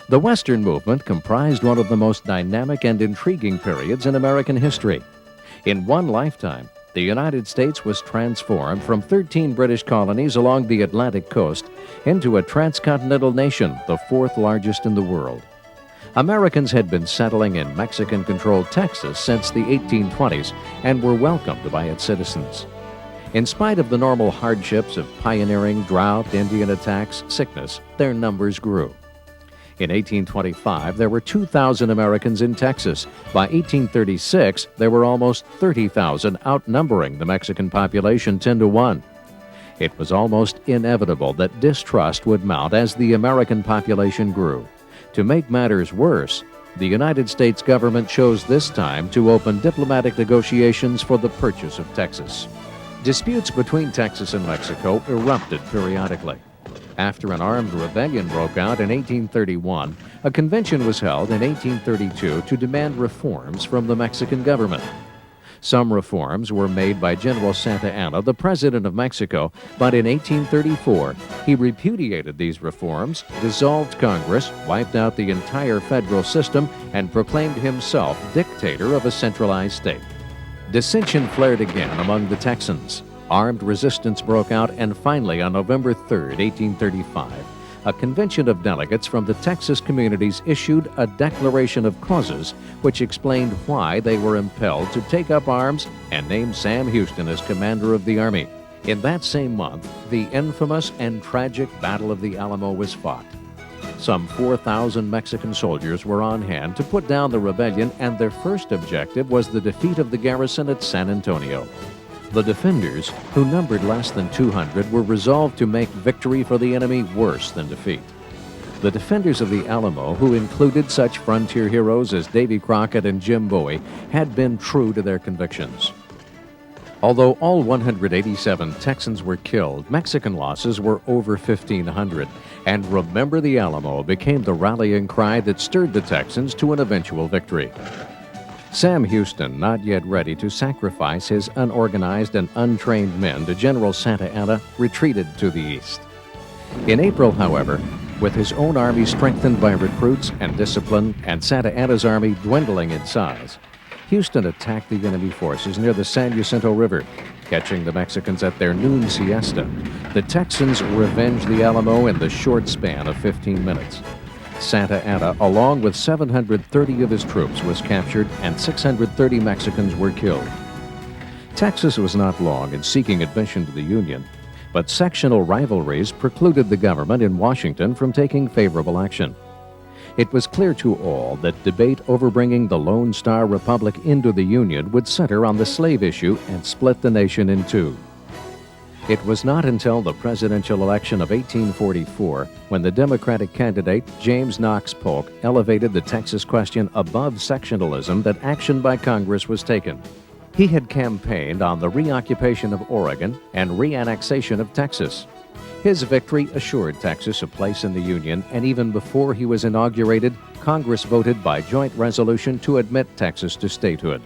The Western movement comprised one of the most dynamic and intriguing periods in American history. In one lifetime, the United States was transformed from 13 British colonies along the Atlantic coast into a transcontinental nation, the fourth largest in the world. Americans had been settling in Mexican-controlled Texas since the 1820s and were welcomed by its citizens. In spite of the normal hardships of pioneering, drought, Indian attacks, sickness, their numbers grew. In 1825, there were 2,000 Americans in Texas. By 1836, there were almost 30,000, outnumbering the Mexican population 10-1. It was almost inevitable that distrust would mount as the American population grew. To make matters worse, the United States government chose this time to open diplomatic negotiations for the purchase of Texas. Disputes between Texas and Mexico erupted periodically. After an armed rebellion broke out in 1831, a convention was held in 1832 to demand reforms from the Mexican government. Some reforms were made by General Santa Anna, the president of Mexico, but in 1834, he repudiated these reforms, dissolved Congress, wiped out the entire federal system, and proclaimed himself dictator of a centralized state. Dissension flared again among the Texans. Armed resistance broke out, and finally, on November 3, 1835, a convention of delegates from the Texas communities issued a declaration of causes which explained why they were impelled to take up arms and named Sam Houston as commander of the Army. In that same month, the infamous and tragic Battle of the Alamo was fought. Some 4,000 Mexican soldiers were on hand to put down the rebellion, and their first objective was the defeat of the garrison at San Antonio. The defenders, who numbered less than 200, were resolved to make victory for the enemy worse than defeat. The defenders of the Alamo, who included such frontier heroes as Davy Crockett and Jim Bowie, had been true to their convictions. Although all 187 Texans were killed, Mexican losses were over 1,500, and "Remember the Alamo" became the rallying cry that stirred the Texans to an eventual victory. Sam Houston, not yet ready to sacrifice his unorganized and untrained men to General Santa Anna, retreated to the east. In April, however, with his own army strengthened by recruits and discipline, and Santa Anna's army dwindling in size, Houston attacked the enemy forces near the San Jacinto River, catching the Mexicans at their noon siesta. The Texans revenged the Alamo in the short span of 15 minutes. Santa Anna, along with 730 of his troops, was captured, and 630 Mexicans were killed. Texas was not long in seeking admission to the Union, but sectional rivalries precluded the government in Washington from taking favorable action. It was clear to all that debate over bringing the Lone Star Republic into the Union would center on the slave issue and split the nation in two. It was not until the presidential election of 1844, when the Democratic candidate James Knox Polk elevated the Texas question above sectionalism, that action by Congress was taken. He had campaigned on the reoccupation of Oregon and reannexation of Texas. His victory assured Texas a place in the Union, and even before he was inaugurated, Congress voted by joint resolution to admit Texas to statehood.